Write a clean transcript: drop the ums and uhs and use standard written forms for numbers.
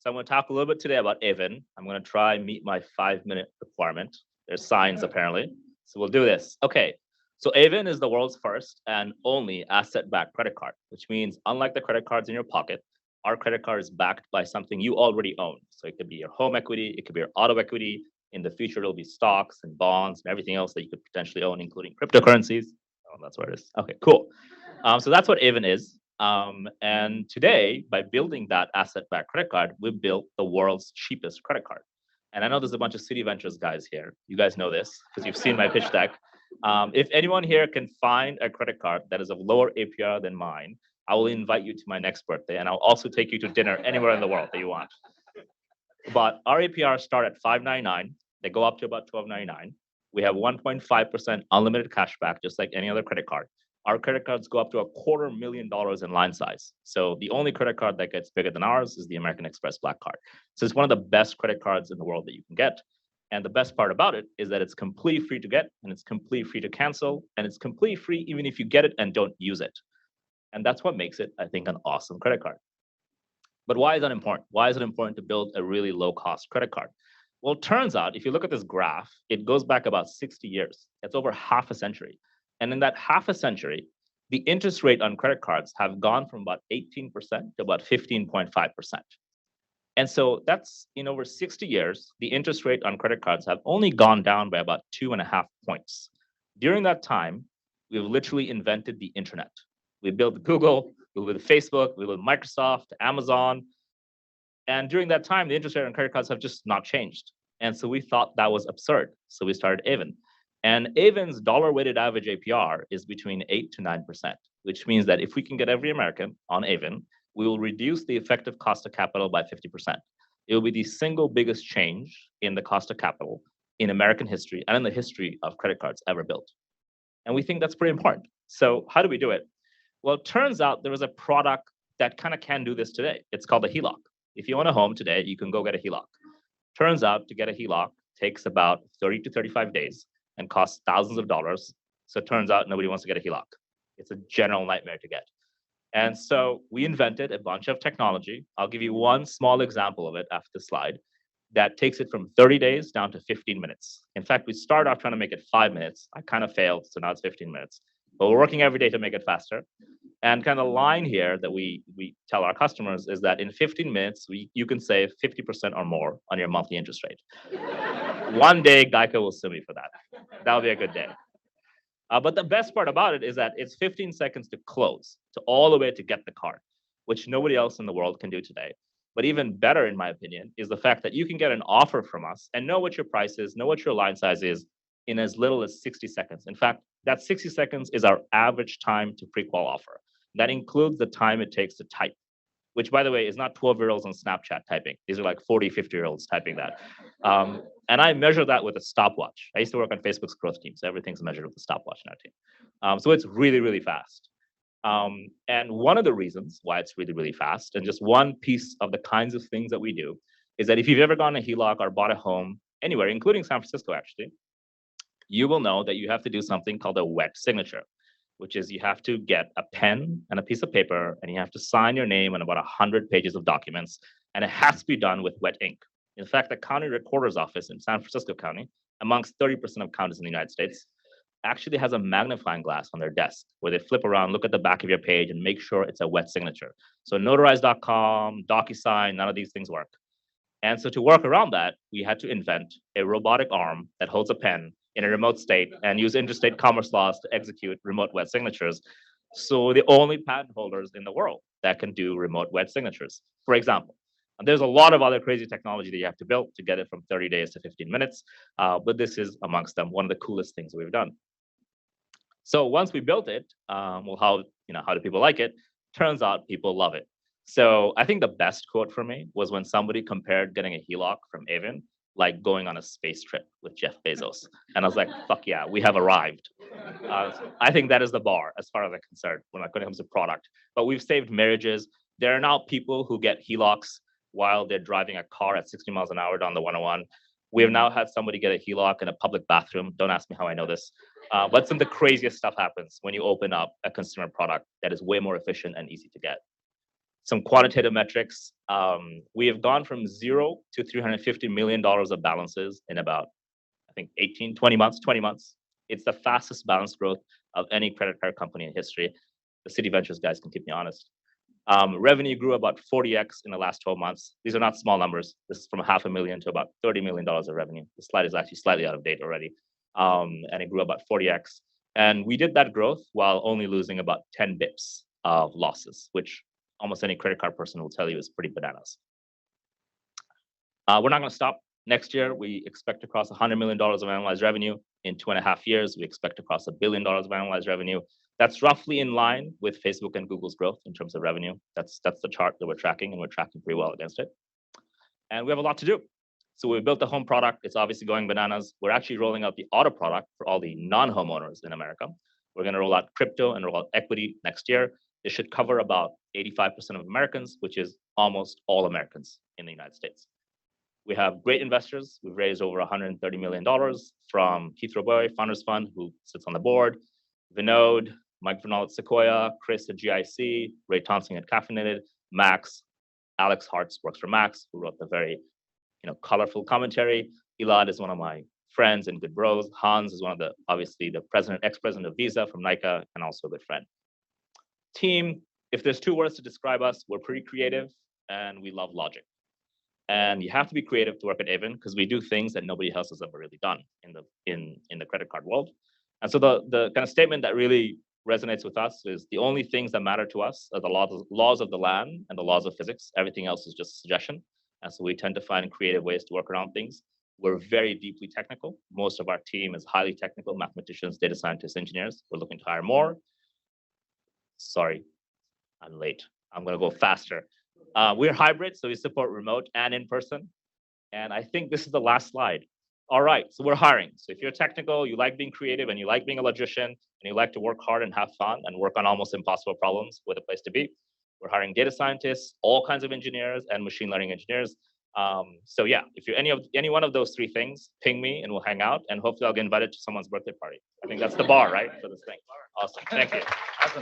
So I'm going to talk a little bit today about Aven. I'm going to try and meet my 5-minute requirement. There's signs apparently. So we'll do this. Okay. So Aven is the world's first and only asset-backed credit card, which means unlike the credit cards in your pocket, our credit card is backed by something you already own. So it could be your home equity, it could be your auto equity. In the future, it'll be stocks and bonds and everything else that you could potentially own, including cryptocurrencies. Oh, that's where it is. Okay, cool. So that's what Aven is. And today, by building that asset-backed credit card, we built the world's cheapest credit card. And I know there's a bunch of City Ventures guys here. You guys know this because you've seen my pitch deck. If anyone here can find a credit card that is of lower APR than mine, I will invite you to my next birthday, and I'll also take you to dinner anywhere in the world that you want. But our APRs start at $5.99. They go up to about $12.99. We have 1.5% unlimited cashback, just like any other credit card. Our credit cards go up to $250,000 in line size. So the only credit card that gets bigger than ours is the American Express Black Card. So it's one of the best credit cards in the world that you can get. And the best part about it is that it's completely free to get, and it's completely free to cancel, and it's completely free even if you get it and don't use it. And that's what makes it, I think, an awesome credit card. But why is that important? Why is it important to build a really low-cost credit card? Well, it turns out, if you look at this graph, it goes back about 60 years. It's over half a century. And in that half a century, the interest rate on credit cards have gone from about 18% to about 15.5%. And so that's in over 60 years, the interest rate on credit cards have only gone down by about 2.5 points. During that time, we've literally invented the internet. We built Google, we built Facebook, we built Microsoft, Amazon. And during that time, the interest rate on credit cards have just not changed. And so we thought that was absurd. So we started Aven. And Aven's dollar-weighted average APR is between 8 to 9%, which means that if we can get every American on Aven, we will reduce the effective cost of capital by 50%. It will be the single biggest change in the cost of capital in American history and in the history of credit cards ever built. And we think that's pretty important. So how do we do it? Well, it turns out there is a product that kind of can do this today. It's called a HELOC. If you own a home today, you can go get a HELOC. Turns out to get a HELOC takes about 30 to 35 days and costs thousands of dollars. So it turns out nobody wants to get a HELOC. It's a general nightmare to get. And so we invented a bunch of technology. I'll give you one small example of it after the slide that takes it from 30 days down to 15 minutes. In fact, we started off trying to make it 5 minutes. I kind of failed, so now it's 15 minutes. But we're working every day to make it faster. And kind of the line here that we tell our customers is that in 15 minutes, you can save 50% or more on your monthly interest rate. One day, Geico will sue me for that. That'll be a good day. But the best part about it is that it's 15 seconds to close, to all the way to get the card, which nobody else in the world can do today. But even better, in my opinion, is the fact that you can get an offer from us and know what your price is, know what your line size is in as little as 60 seconds. In fact, that 60 seconds is our average time to pre-qual offer. That includes the time it takes to type, which, by the way, is not 12-year-olds on Snapchat typing. These are like 40, 50-year-olds typing that. And I measure that with a stopwatch. I used to work on Facebook's growth team, so everything's measured with a stopwatch in our team. So it's really, really fast. And one of the reasons why it's really, really fast, and just one piece of the kinds of things that we do, is that if you've ever gone to HELOC or bought a home anywhere, including San Francisco, actually, you will know that you have to do something called a wet signature, which is you have to get a pen and a piece of paper, and you have to sign your name on about 100 pages of documents, and it has to be done with wet ink. In fact, the county recorder's office in San Francisco County, amongst 30% of counties in the United States, actually has a magnifying glass on their desk where they flip around, look at the back of your page, and make sure it's a wet signature. So notarize.com, DocuSign, none of these things work. And so to work around that, we had to invent a robotic arm that holds a pen in a remote state and use interstate commerce laws to execute remote wet signatures. So the only patent holders in the world that can do remote wet signatures, for example. And there's a lot of other crazy technology that you have to build to get it from 30 days to 15 minutes. But this is amongst them, one of the coolest things we've done. So once we built it, well, how do people like it? Turns out people love it. So I think the best quote for me was when somebody compared getting a HELOC from Aven like going on a space trip with Jeff Bezos. And I was like, fuck yeah, we have arrived. I think that is the bar as far as I'm concerned when it comes to product. But we've saved marriages. There are now people who get HELOCs while they're driving a car at 60 miles an hour down the 101. We have now had somebody get a HELOC in a public bathroom. Don't ask me how I know this. But some of the craziest stuff happens when you open up a consumer product that is way more efficient and easy to get. Some quantitative metrics. We have gone from 0 to $350 million of balances in about, I think, 18, 20 months. It's the fastest balance growth of any credit card company in history. The Citi Ventures guys can keep me honest. Revenue grew about 40x in the last 12 months. These are not small numbers. This is from $500,000 to about $30 million of revenue. The slide is actually slightly out of date already. And it grew about 40x. And we did that growth while only losing about 10 bips of losses, which almost any credit card person will tell you is pretty bananas. We're not going to stop. Next year, we expect to cross $100 million of annualized revenue. In 2.5 years, we expect to cross $1 billion of annualized revenue. That's roughly in line with Facebook and Google's growth in terms of revenue. That's the chart that we're tracking, and we're tracking pretty well against it. And we have a lot to do. So we built the home product. It's obviously going bananas. We're actually rolling out the auto product for all the non-homeowners in America. We're going to roll out crypto and roll out equity next year. It should cover about 85% of Americans, which is almost all Americans in the United States. We have great investors. We've raised over $130 million from Keith Roboy, Founders Fund, who sits on the board, Vinod, Mike Vernal at Sequoia, Chris at GIC, Ray Thompson at Caffeinated, Max, Alex Hartz works for Max, who wrote the very colorful commentary. Elad is one of my friends and good bros. Hans is one of obviously the ex-president of Visa from Nika, and also a good friend. Team, if there's 2 words to describe us, we're pretty creative and we love logic. And you have to be creative to work at Aven because we do things that nobody else has ever really done in the credit card world. And so the kind of statement that really resonates with us is the only things that matter to us are the laws of the land and the laws of physics. Everything else is just suggestion. And so we tend to find creative ways to work around things. We're very deeply technical. Most of our team is highly technical, mathematicians, data scientists, engineers. We're looking to hire more. Sorry, I'm late. I'm going to go faster. We're hybrid, so we support remote and in person. And I think this is the last slide. All right, so we're hiring. So if you're technical, you like being creative, and you like being a logician, and you like to work hard and have fun and work on almost impossible problems, we're the place to be. We're hiring data scientists, all kinds of engineers, and machine learning engineers. So yeah, if you're any one of those 3 things, ping me and we'll hang out. And hopefully I'll get invited to someone's birthday party. I think that's the bar, right, for this thing. Awesome. Thank you.